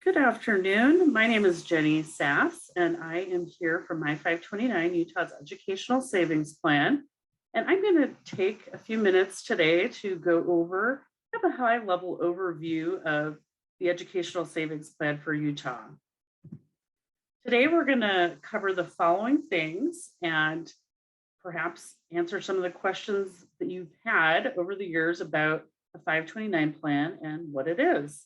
Good afternoon. My name is Jenny Sass, and I am here for My 529 Utah's Educational Savings Plan. And I'm going to take a few minutes today to go over have a high-level overview of the Educational Savings Plan for Utah. Today, we're going to cover the following things and perhaps answer some of the questions that you've had over the years about the 529 plan and what it is.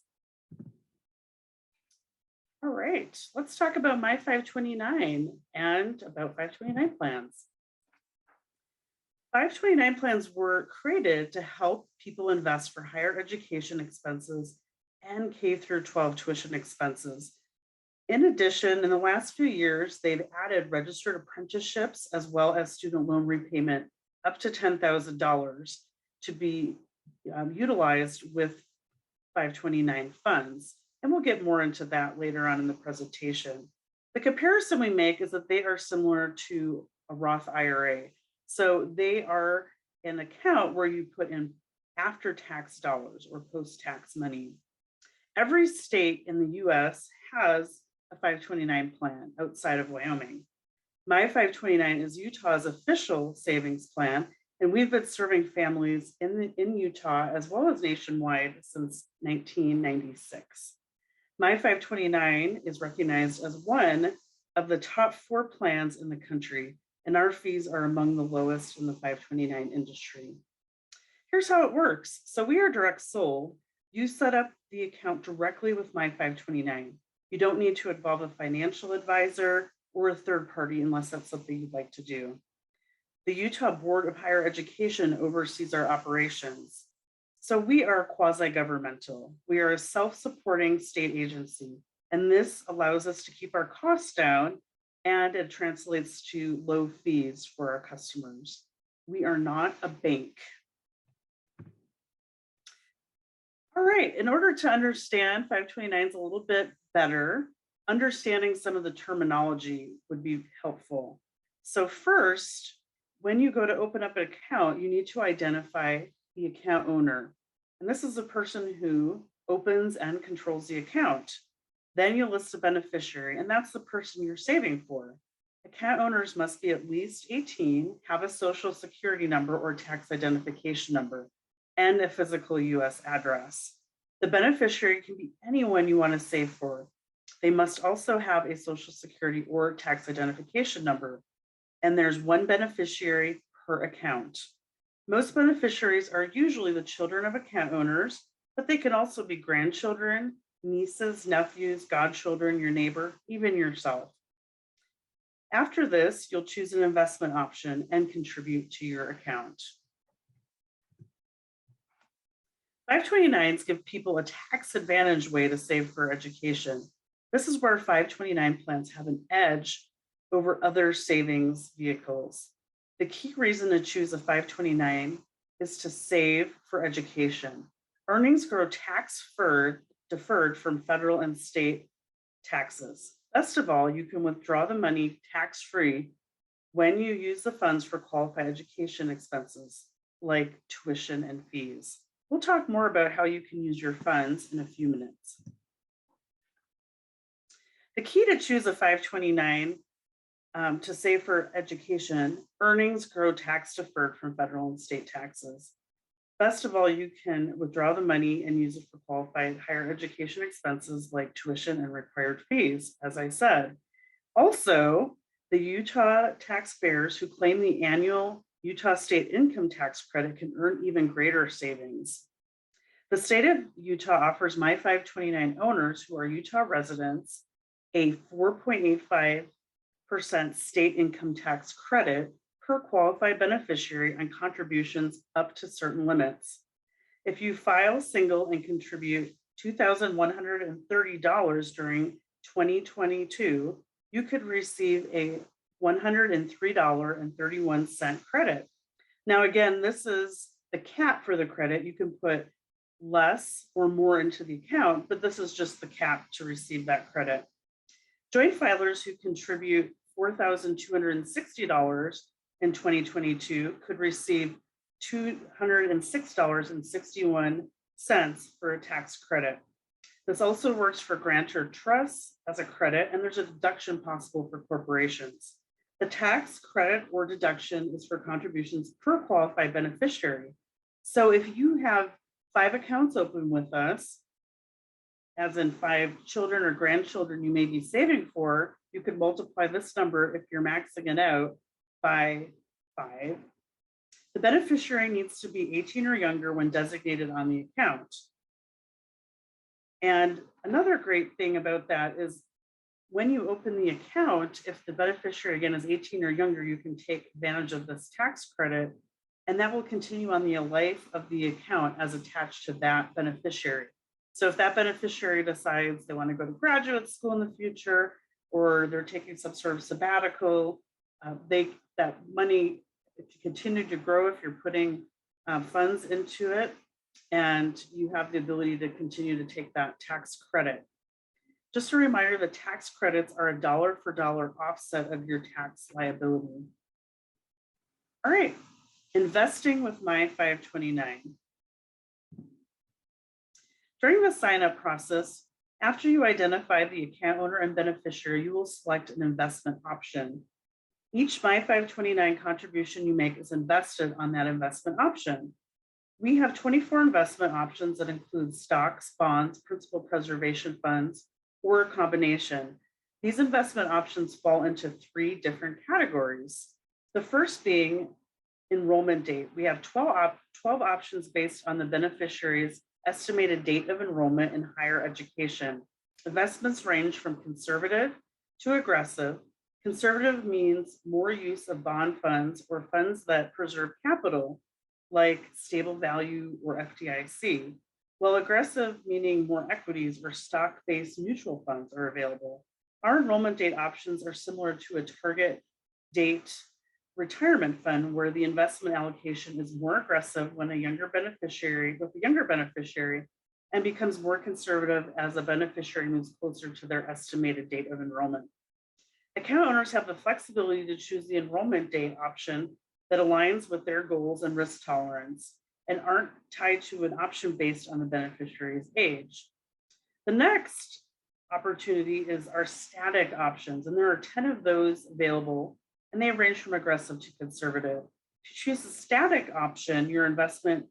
All right, let's talk about My 529 and about 529 plans. 529 plans were created to help people invest for higher education expenses and K through 12 tuition expenses. In addition, in the last few years, they've added registered apprenticeships as well as student loan repayment up to $10,000 to be utilized with 529 funds. And we'll get more into that later on in the presentation. The comparison we make is that they are similar to a Roth IRA. So they are an account where you put in after-tax dollars or post-tax money. Every state in the US has a 529 plan outside of Wyoming. My 529 is Utah's official savings plan, and we've been serving families in Utah as well as nationwide since 1996. My 529 is recognized as one of the top 4 plans in the country, and our fees are among the lowest in the 529 industry. Here's how it works. So we are direct sold. You set up the account directly with My 529. You don't need to involve a financial advisor or a third party unless that's something you'd like to do. The Utah Board of Higher Education oversees our operations. So we are quasi-governmental. We are a self-supporting state agency, and this allows us to keep our costs down, and it translates to low fees for our customers. We are not a bank. All right, in order to understand 529s a little bit better, understanding some of the terminology would be helpful. So first, when you go to open up an account, you need to identify the account owner. And this is the person who opens and controls the account. Then you list a beneficiary, and that's the person you're saving for. Account owners must be at least 18, have a social security number or tax identification number, and a physical US address. The beneficiary can be anyone you want to save for. They must also have a social security or tax identification number, and there's one beneficiary per account. Most beneficiaries are usually the children of account owners, but they can also be grandchildren, nieces, nephews, godchildren, your neighbor, even yourself. After this, you'll choose an investment option and contribute to your account. 529s give people a tax advantage way to save for education. This is where 529 plans have an edge over other savings vehicles. The key reason to choose a 529 is to save for education. Earnings grow tax-deferred from federal and state taxes. Best of all, you can withdraw the money tax-free when you use the funds for qualified education expenses like tuition and fees. We'll talk more about how you can use your funds in a few minutes. The key to choose a 529 to save for education, earnings grow tax deferred from federal and state taxes. Best of all, you can withdraw the money and use it for qualified higher education expenses like tuition and required fees, as I said. Also, the Utah taxpayers who claim the annual Utah state income tax credit can earn even greater savings. The state of Utah offers My 529 owners who are Utah residents a 4.85% state income tax credit per qualified beneficiary on contributions up to certain limits. If you file single and contribute $2,130 during 2022, you could receive a $103.31 credit. Now, again, this is the cap for the credit. You can put less or more into the account, but this is just the cap to receive that credit. Joint filers who contribute $4,260 in 2022 could receive $206.61 for a tax credit. This also works for grantor trusts as a credit, and there's a deduction possible for corporations. The tax credit or deduction is for contributions per qualified beneficiary. So if you have 5 accounts open with us, as in 5 children or grandchildren you may be saving for, you could multiply this number if you're maxing it out by 5. The beneficiary needs to be 18 or younger when designated on the account. And another great thing about that is when you open the account, if the beneficiary again is 18 or younger, you can take advantage of this tax credit, and that will continue on the life of the account as attached to that beneficiary. So if that beneficiary decides they want to go to graduate school in the future, or they're taking some sort of sabbatical, that money, if you continue to grow, if you're putting funds into it, and you have the ability to continue to take that tax credit. Just a reminder, the tax credits are a dollar for dollar offset of your tax liability. All right, investing with My 529. During the sign-up process, after you identify the account owner and beneficiary, you will select an investment option. Each My 529 contribution you make is invested on that investment option. We have 24 investment options that include stocks, bonds, principal preservation funds, or a combination. These investment options fall into 3 different categories. The first being enrollment date. We have 12 options based on the beneficiary's estimated date of enrollment in higher education. Investments range from conservative to aggressive. Conservative means more use of bond funds or funds that preserve capital, like stable value or FDIC, while aggressive meaning more equities or stock-based mutual funds are available. Our enrollment date options are similar to a target date retirement fund where the investment allocation is more aggressive when a younger beneficiary and becomes more conservative as a beneficiary moves closer to their estimated date of enrollment. Account owners have the flexibility to choose the enrollment date option that aligns with their goals and risk tolerance and aren't tied to an option based on the beneficiary's age. The next opportunity is our static options, and there are 10 of those available, and they range from aggressive to conservative. If you choose a static option, your investment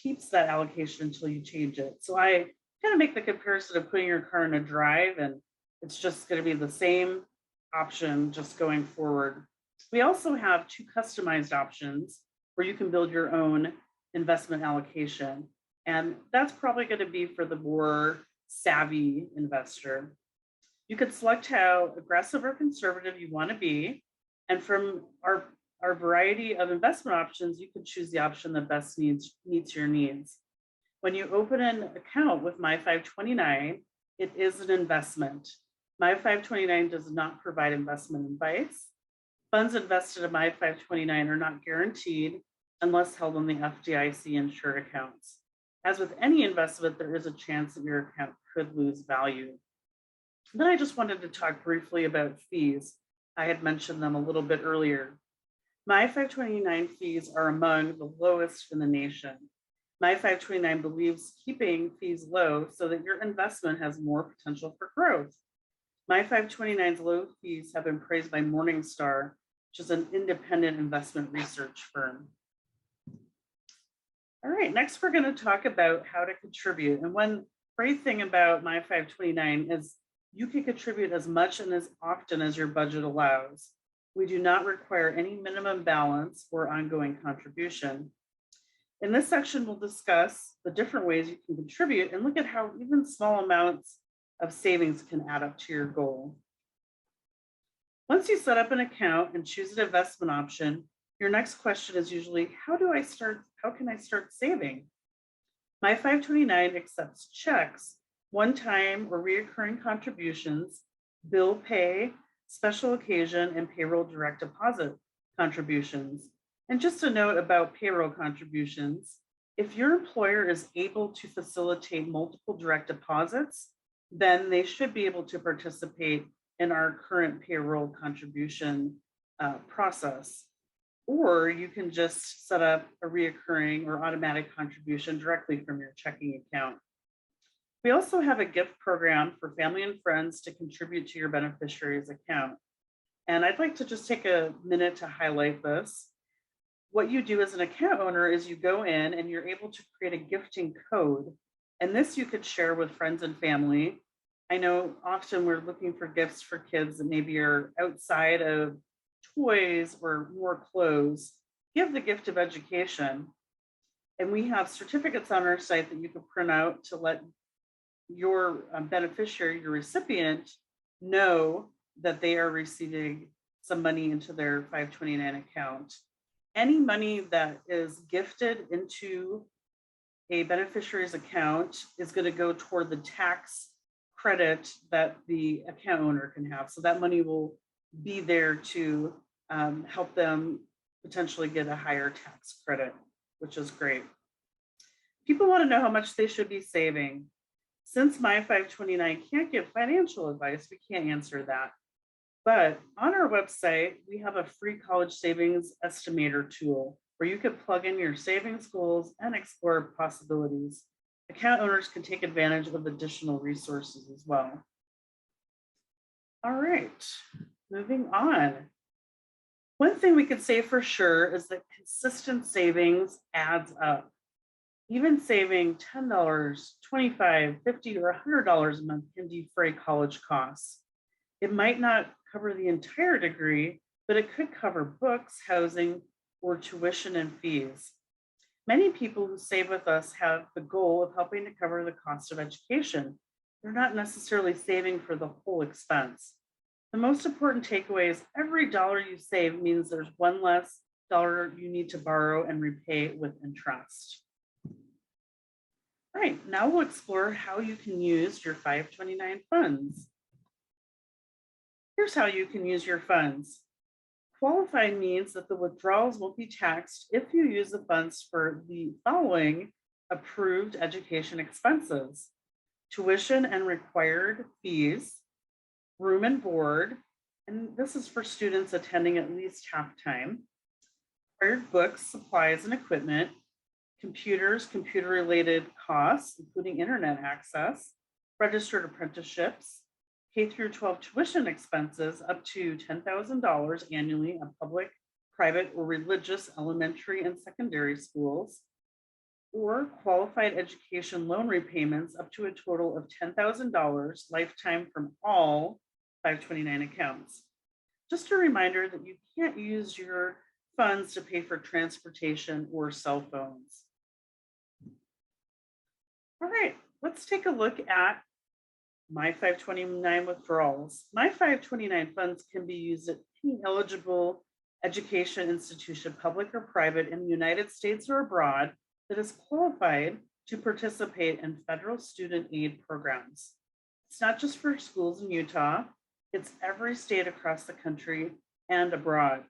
keeps that allocation until you change it. So I kind of make the comparison of putting your car in a drive, and it's just going to be the same option just going forward. We also have 2 customized options where you can build your own investment allocation. And that's probably going to be for the more savvy investor. You could select how aggressive or conservative you want to be. And from our variety of investment options, you can choose the option that best meets your needs. When you open an account with My 529, it is an investment. My 529 does not provide investment advice. Funds invested in My 529 are not guaranteed unless held on the FDIC insured accounts. As with any investment, there is a chance that your account could lose value. Then I just wanted to talk briefly about fees. I had mentioned them a little bit earlier. My 529 fees are among the lowest in the nation. My 529 believes keeping fees low so that your investment has more potential for growth. My 529's low fees have been praised by Morningstar, which is an independent investment research firm. All right, next we're going to talk about how to contribute. And one great thing about My 529 is you can contribute as much and as often as your budget allows. We do not require any minimum balance or ongoing contribution. In this section, we'll discuss the different ways you can contribute and look at how even small amounts of savings can add up to your goal. Once you set up an account and choose an investment option, your next question is usually, how can I start saving? My 529 accepts checks, one-time or reoccurring contributions, bill pay, special occasion, and payroll direct deposit contributions. And just a note about payroll contributions, if your employer is able to facilitate multiple direct deposits, then they should be able to participate in our current payroll contribution process. Or you can just set up a reoccurring or automatic contribution directly from your checking account. We also have a gift program for family and friends to contribute to your beneficiaries account. And I'd like to just take a minute to highlight this. What you do as an account owner is you go in and you're able to create a gifting code. And this you could share with friends and family. I know often we're looking for gifts for kids that maybe are outside of toys or more clothes. Give the gift of education. And we have certificates on our site that you can print out to let your beneficiary, your recipient, know that they are receiving some money into their 529 account. Any money that is gifted into a beneficiary's account is going to go toward the tax credit that the account owner can have. So that money will be there to help them potentially get a higher tax credit, which is great. People want to know how much they should be saving. Since My 529 can't give financial advice, we can't answer that. But on our website, we have a free college savings estimator tool where you can plug in your savings goals and explore possibilities. Account owners can take advantage of additional resources as well. All right, moving on. One thing we could say for sure is that consistent savings adds up. Even saving $10, $25, $50, or $100 a month can defray college costs. It might not cover the entire degree, but it could cover books, housing, or tuition and fees. Many people who save with us have the goal of helping to cover the cost of education. They're not necessarily saving for the whole expense. The most important takeaway is every dollar you save means there's one less dollar you need to borrow and repay with interest. All right, now we'll explore how you can use your 529 funds. Here's how you can use your funds. Qualified means that the withdrawals won't be taxed if you use the funds for the following approved education expenses: tuition and required fees, room and board, and this is for students attending at least half-time, required books, supplies, and equipment, computers, computer-related costs, including internet access, registered apprenticeships, K through 12 tuition expenses up to $10,000 annually on public, private, or religious elementary and secondary schools, or qualified education loan repayments up to a total of $10,000 lifetime from all 529 accounts. Just a reminder that you can't use your funds to pay for transportation or cell phones. All right, let's take a look at My 529 withdrawals. My 529 funds can be used at any eligible education institution, public or private, in the United States or abroad that is qualified to participate in federal student aid programs. It's not just for schools in Utah, it's every state across the country and abroad.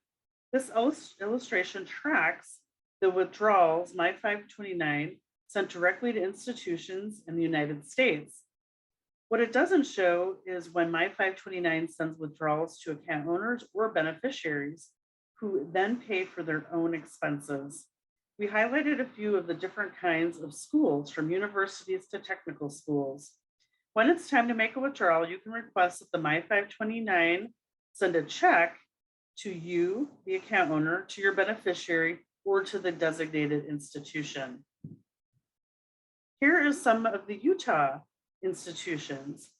This illustration tracks the withdrawals My 529 sent directly to institutions in the United States. What it doesn't show is when My 529 sends withdrawals to account owners or beneficiaries who then pay for their own expenses. We highlighted a few of the different kinds of schools, from universities to technical schools. When it's time to make a withdrawal, you can request that the My 529 send a check to you, the account owner, to your beneficiary, or to the designated institution. Here is some of the Utah institutions.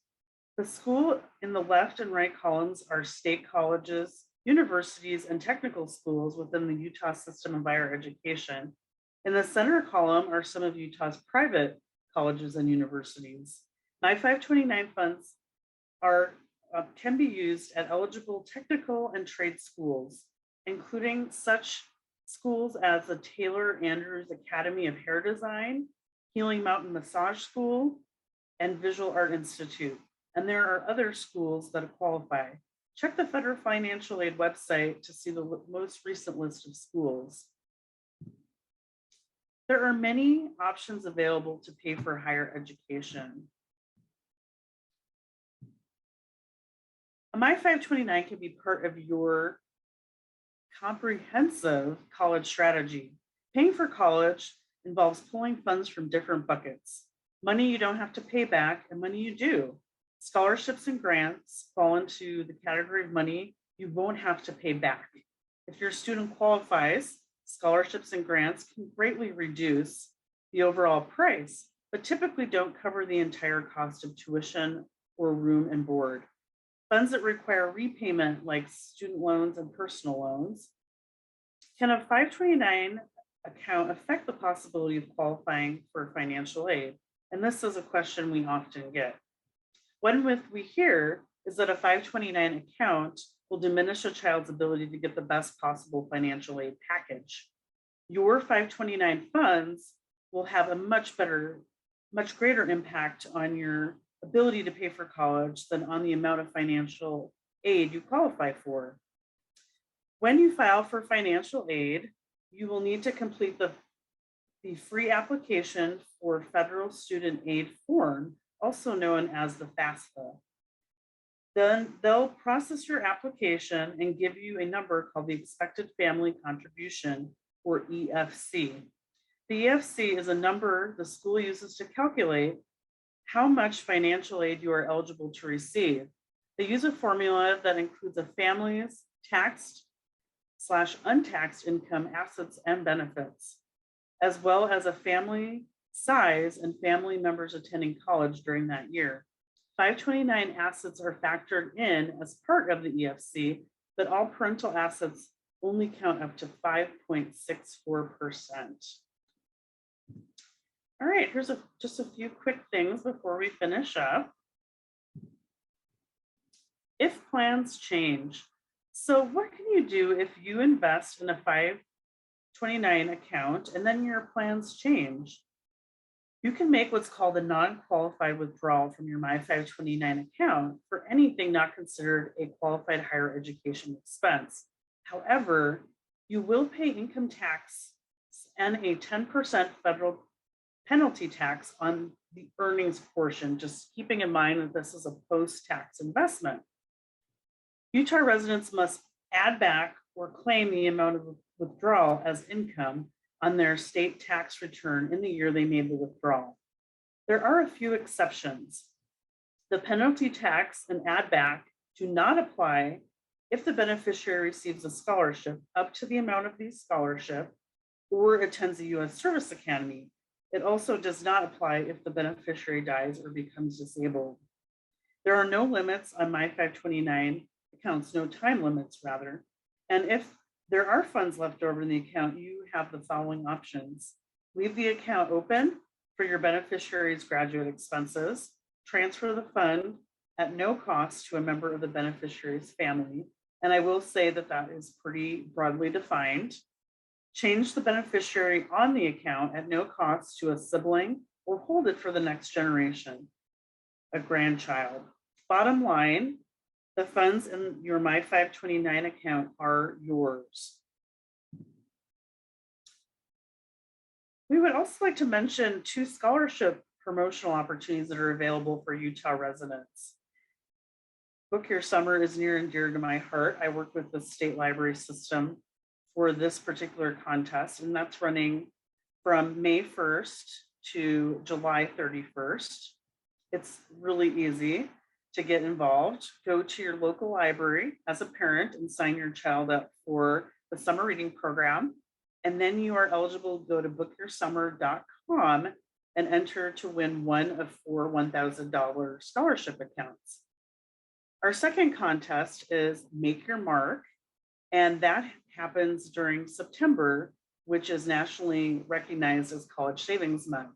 The school in the left and right columns are state colleges, universities, and technical schools within the Utah system of higher education. In the center column are some of Utah's private colleges and universities. My 529 funds can be used at eligible technical and trade schools, including such schools as the Taylor Andrews Academy of Hair Design, Healing Mountain Massage School, and Visual Art Institute. And there are other schools that qualify. Check the Federal Financial Aid website to see the most recent list of schools. There are many options available to pay for higher education. A My 529 can be part of your comprehensive college strategy. Paying for college involves pulling funds from different buckets. money you don't have to pay back, and money you do. Scholarships and grants fall into the category of money you won't have to pay back. If your student qualifies, scholarships and grants can greatly reduce the overall price, but typically don't cover the entire cost of tuition or room and board. Funds that require repayment, like student loans and personal loans, can a 529 account affect the possibility of qualifying for financial aid? And this is a question we often get. One myth we hear is that a 529 account will diminish a child's ability to get the best possible financial aid package. Your 529 funds will have a much greater impact on your ability to pay for college than on the amount of financial aid you qualify for. When you file for financial aid, you will need to complete the free application for Federal Student Aid Form, also known as the FAFSA. Then they'll process your application and give you a number called the Expected Family Contribution, or EFC. The EFC is a number the school uses to calculate how much financial aid you are eligible to receive. They use a formula that includes a family's taxed/untaxed income, assets, and benefits, as well as a family size and family members attending college during that year. 529 assets are factored in as part of the EFC, but all parental assets only count up to 5.64%. All right, here's just a few quick things before we finish up. If plans change. So what can you do if you invest in a 529 account and then your plans change? You can make what's called a non-qualified withdrawal from your My529 account for anything not considered a qualified higher education expense. However, you will pay income tax and a 10% federal penalty tax on the earnings portion, just keeping in mind that this is a post-tax investment. Utah residents must add back or claim the amount of withdrawal as income on their state tax return in the year they made the withdrawal. There are a few exceptions. The penalty tax and add back do not apply if the beneficiary receives a scholarship up to the amount of the scholarship or attends a U.S. Service Academy. It also does not apply if the beneficiary dies or becomes disabled. There are no limits on My529 accounts, no time limits rather. And if there are funds left over in the account, you have the following options. Leave the account open for your beneficiary's graduate expenses, transfer the fund at no cost to a member of the beneficiary's family. And I will say that that is pretty broadly defined. Change the beneficiary on the account at no cost to a sibling or hold it for the next generation, a grandchild. Bottom line, the funds in your My529 account are yours. We would also like to mention 2 scholarship promotional opportunities that are available for Utah residents. Book Your Summer is near and dear to my heart. I work with the state library system for this particular contest, and that's running from May 1st to July 31st. It's really easy to get involved. Go to your local library as a parent and sign your child up for the summer reading program. And then you are eligible to go to bookyoursummer.com and enter to win one of 4 $1,000 scholarship accounts. Our second contest is Make Your Mark, and that happens during September, which is nationally recognized as College Savings Month.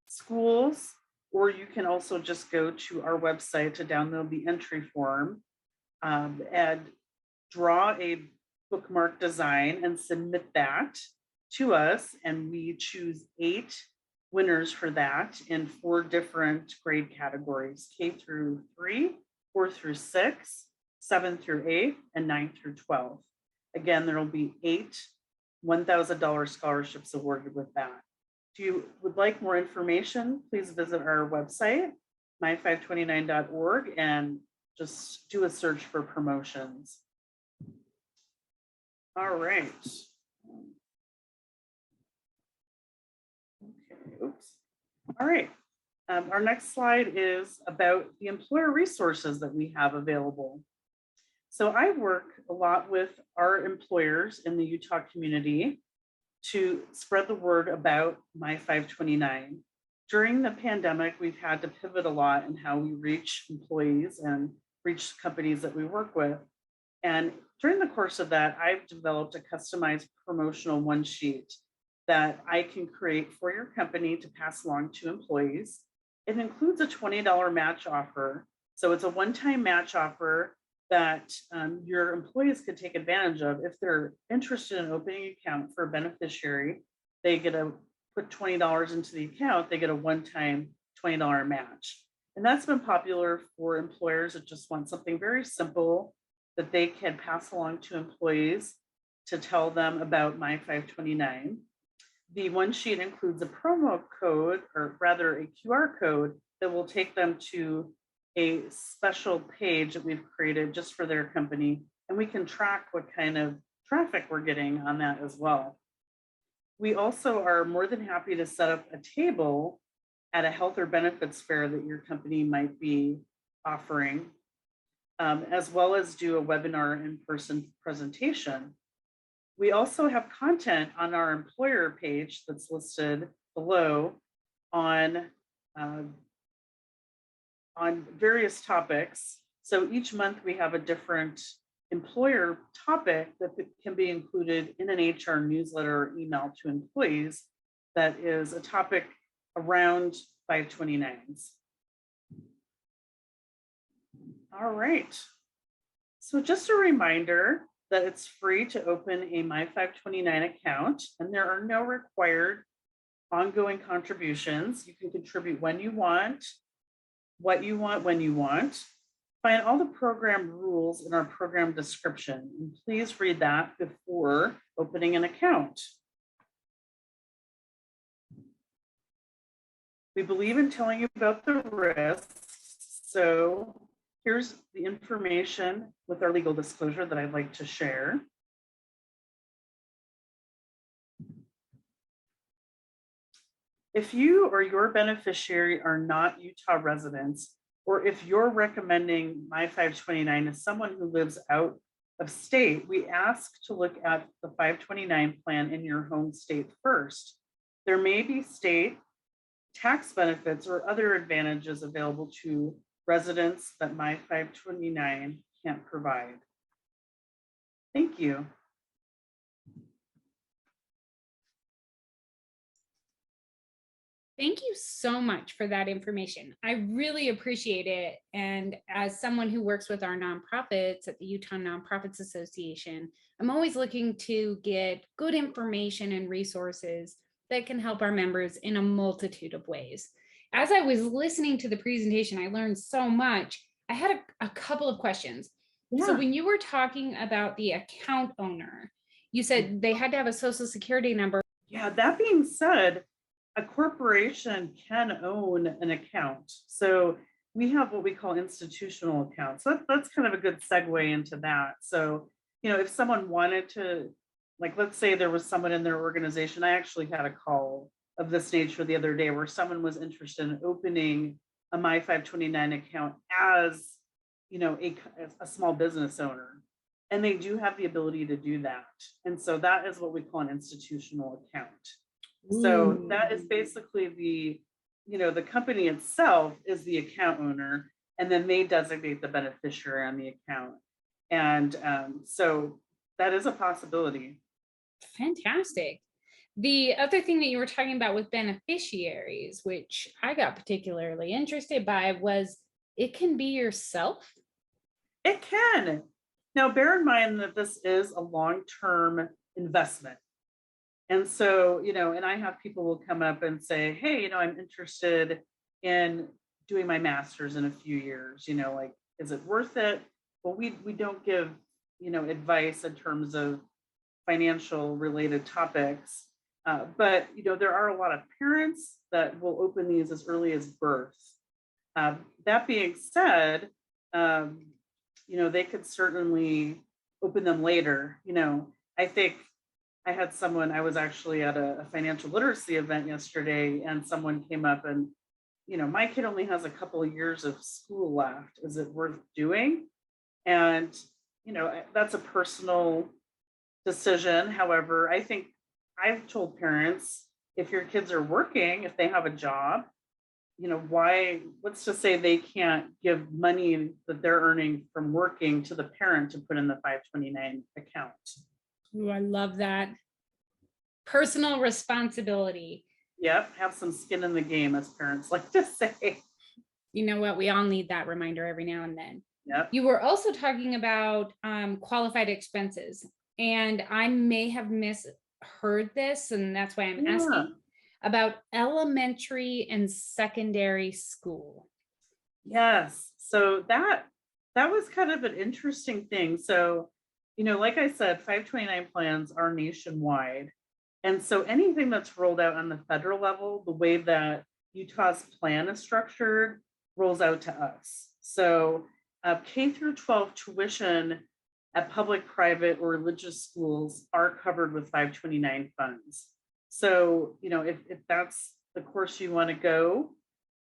Schools, or you can also just go to our website to download the entry form and draw a bookmark design and submit that to us. And we choose 8 winners for that in 4 different grade categories: K through 3, 4 through 6, 7 through 8, and 9 through 12. Again, there will be 8 $1,000 scholarships awarded with that. If you would like more information, please visit our website, my529.org, and just do a search for promotions. All right. Okay, oops. All right. Our next slide is about the employer resources that we have available. So I work a lot with our employers in the Utah community to spread the word about My 529. During the pandemic, we've had to pivot a lot in how we reach employees and reach companies that we work with. And during the course of that, I've developed a customized promotional one sheet that I can create for your company to pass along to employees. It includes a $20 match offer. So it's a one-time match offer that your employees could take advantage of. If they're interested in opening an account for a beneficiary, they get to put $20 into the account, they get a one-time $20 match. And that's been popular for employers that just want something very simple that they can pass along to employees to tell them about My 529. The one sheet includes a promo code, or rather a QR code, that will take them to a special page that we've created just for their company. And we can track what kind of traffic we're getting on that as well. We also are more than happy to set up a table at a health or benefits fair that your company might be offering, as well as do a webinar in-person presentation. We also have content on our employer page that's listed below on various topics. So each month we have a different employer topic that can be included in an HR newsletter or email to employees that is a topic around 529s. All right. So just a reminder that it's free to open a My 529 account, and there are no required ongoing contributions. You can contribute when you want, what you want, when you want. Find all the program rules in our program description, and please read that before opening an account. We believe in telling you about the risks, so here's the information with our legal disclosure that I'd like to share. If you or your beneficiary are not Utah residents, or if you're recommending My 529 as someone who lives out of state, we ask to look at the 529 plan in your home state first. There may be state tax benefits or other advantages available to residents that My 529 can't provide. Thank you. Thank you so much for that information. I really appreciate it. And as someone who works with our nonprofits at the Utah Nonprofits Association, I'm always looking to get good information and resources that can help our members in a multitude of ways. As I was listening to the presentation, I learned so much. I had a couple of questions. Yeah. So when you were talking about the account owner, you said they had to have a social security number. Yeah, that being said, a corporation can own an account. So we have what we call institutional accounts. So that's kind of a good segue into that. So, you know, if someone wanted to, like, let's say there was someone in their organization, I actually had a call of this nature the other day where someone was interested in opening a My 529 account as, you know, a small business owner. And they do have the ability to do that. And so that is what we call an institutional account. So that is basically the, you know, the company itself is the account owner, and then they designate the beneficiary on the account. And so that is a possibility. Fantastic. The other thing that you were talking about with beneficiaries, which I got particularly interested by, was it can be yourself. It can. Now, bear in mind that this is a long-term investment. And so, you know, and I have people will come up and say, hey, you know, I'm interested in doing my master's in a few years, you know, like, is it worth it? Well, we don't give, you know, advice in terms of financial related topics. But, you know, there are a lot of parents that will open these as early as birth. That being said, you know, they could certainly open them later. You know, I think I had someone, I was actually at a financial literacy event yesterday, and someone came up and, my kid only has a couple of years of school left. Is it worth doing? And, that's a personal decision. However, I think I've told parents, if your kids are working, if they have a job, what's to say they can't give money that they're earning from working to the parent to put in the 529 account? Ooh, I love that. Personal responsibility. Yep, have some skin in the game, as parents like to say. You know what? We all need that reminder every now and then. Yep. You were also talking about qualified expenses, and I may have misheard this, and that's why I'm Yeah. asking about elementary and secondary school. Yes. So that was kind of an interesting thing. So, like I said, 529 plans are nationwide. And so anything that's rolled out on the federal level, the way that Utah's plan is structured, rolls out to us. So K through 12 tuition at public, private, or religious schools are covered with 529 funds. So, if that's the course you want to go,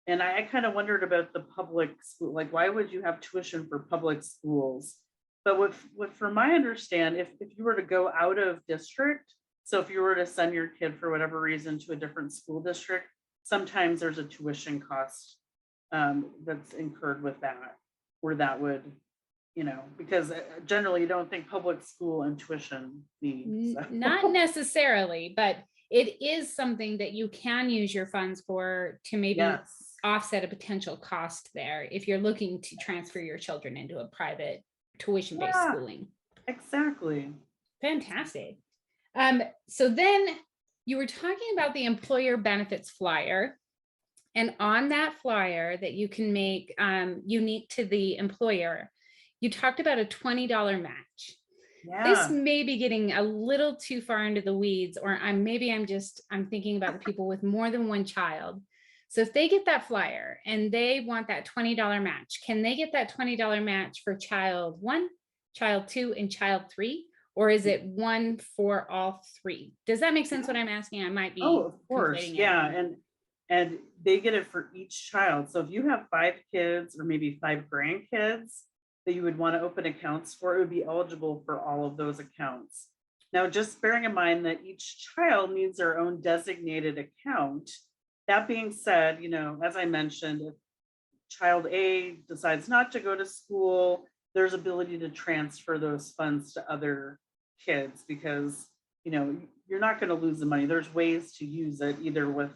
and I kind of wondered about the public school, like why would you have tuition for public schools? But what from my understand, if you were to go out of district, so if you were to send your kid for whatever reason to a different school district, sometimes there's a tuition cost that's incurred with that, where that would, because generally you don't think public school and tuition need. So. Not necessarily, but it is something that you can use your funds for to maybe Yes, offset a potential cost there if you're looking to transfer your children into a private tuition-based yeah, schooling. exactly. Fantastic. So then you were talking about the employer benefits flyer. And on that flyer that you can make unique to the employer, you talked about a $20 match. This Yeah. may be getting a little too far into the weeds, or I'm thinking about the people with more than one child. So if they get that flyer and they want that $20 match, can they get that $20 match for child one, child two, and child three? Or is it one for all three? Does that make sense what I'm asking? I might Oh, be of course. conflating Yeah. everything. And they get it for each child. So if you have 5 kids or maybe 5 grandkids that you would want to open accounts for, it would be eligible for all of those accounts. Now, just bearing in mind that each child needs their own designated account. That being said, as I mentioned, if child A decides not to go to school, there's ability to transfer those funds to other kids because, you're not going to lose the money. There's ways to use it either with,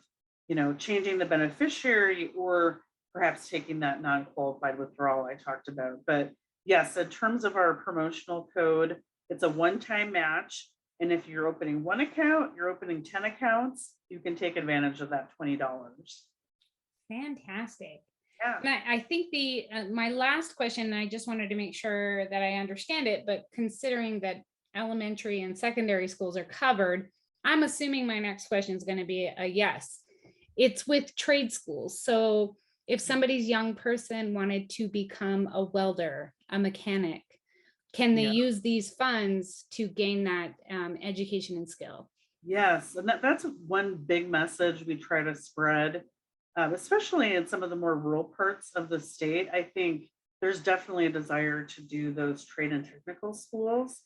changing the beneficiary or perhaps taking that non-qualified withdrawal I talked about. But yes, in terms of our promotional code, it's a one-time match. And if you're opening one account, you're opening 10 accounts, you can take advantage of that $20. Fantastic. Yeah. And I think my last question, I just wanted to make sure that I understand it, but considering that elementary and secondary schools are covered, I'm assuming my next question is going to be a yes. It's with trade schools. So if somebody's young person wanted to become a welder, a mechanic, can they Yeah. use these funds to gain that education and skill? Yes, and that's one big message we try to spread, especially in some of the more rural parts of the state. I think there's definitely a desire to do those trade and technical schools,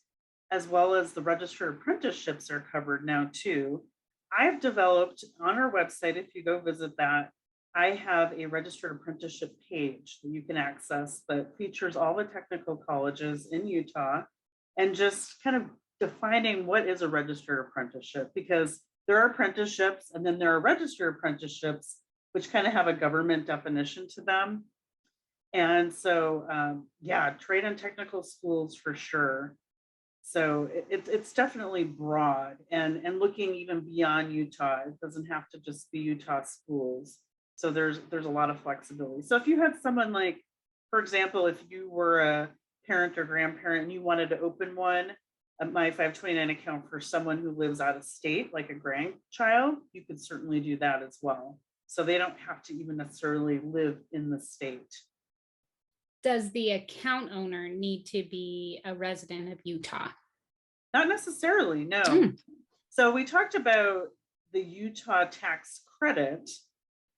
as well as the registered apprenticeships are covered now too. I've developed on our website, if you go visit that, I have a registered apprenticeship page that you can access that features all the technical colleges in Utah and just kind of defining what is a registered apprenticeship, because there are apprenticeships and then there are registered apprenticeships which kind of have a government definition to them. And so yeah, trade and technical schools for sure. So it's definitely broad and looking even beyond Utah. It doesn't have to just be Utah schools. So there's a lot of flexibility. So if you had someone like, for example, if you were a parent or grandparent and you wanted to open one, my 529 account for someone who lives out of state, like a grandchild, you could certainly do that as well. So they don't have to even necessarily live in the state. Does the account owner need to be a resident of Utah? Not necessarily, no. Mm. So we talked about the Utah tax credit.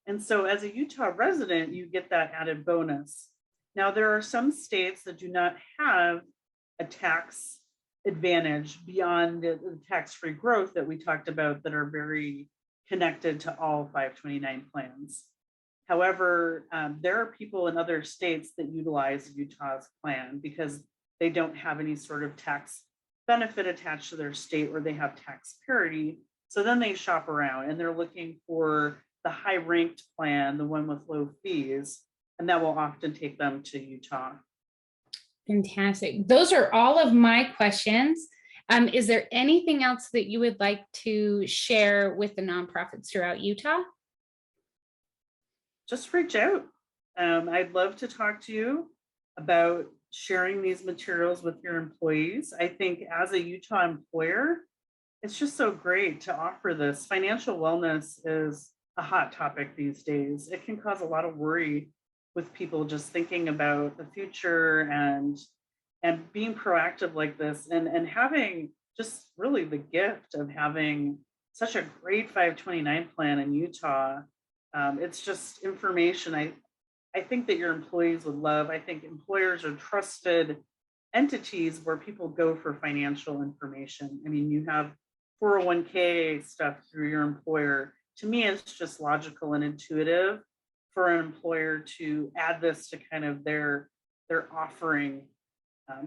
And so as a Utah resident, you get that added bonus. Now, there are some states that do not have a tax advantage beyond the tax-free growth that we talked about that are very connected to all 529 plans. However, there are people in other states that utilize Utah's plan because they don't have any sort of tax benefit attached to their state or they have tax parity. So then they shop around and they're looking for the high ranked plan, the one with low fees, and that will often take them to Utah. Fantastic. Those are all of my questions. Is there anything else that you would like to share with the nonprofits throughout Utah? Just reach out. I'd love to talk to you about sharing these materials with your employees. I think as a Utah employer, it's just so great to offer this. Financial wellness is a hot topic these days. It can cause a lot of worry with people just thinking about the future and being proactive like this and having just really the gift of having such a great 529 plan in Utah. It's just information I think that your employees would love. I think employers are trusted entities where people go for financial information. I mean, you have 401k stuff through your employer. To me, it's just logical and intuitive for an employer to add this to kind of their offering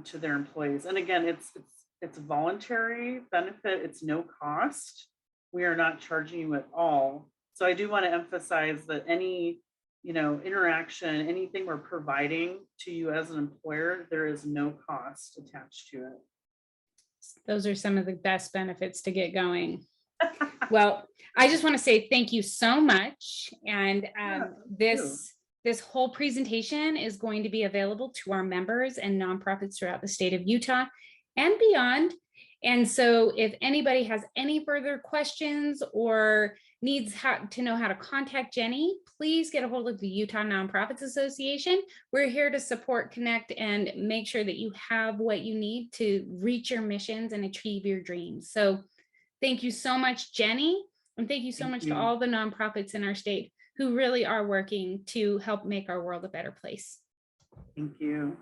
to their employees. And again, it's voluntary benefit. It's no cost. We are not charging you at all. So I do want to emphasize that any interaction, anything we're providing to you as an employer, there is no cost attached to it. Those are some of the best benefits to get going. Well, I just want to say thank you so much. And this whole presentation is going to be available to our members and nonprofits throughout the state of Utah and beyond. And so if anybody has any further questions or needs to know how to contact Jenny, please get a hold of the Utah Nonprofits Association. We're here to support, connect, and make sure that you have what you need to reach your missions and achieve your dreams. So thank you so much, Jenny. And thank you so much to all the nonprofits in our state who really are working to help make our world a better place. Thank you.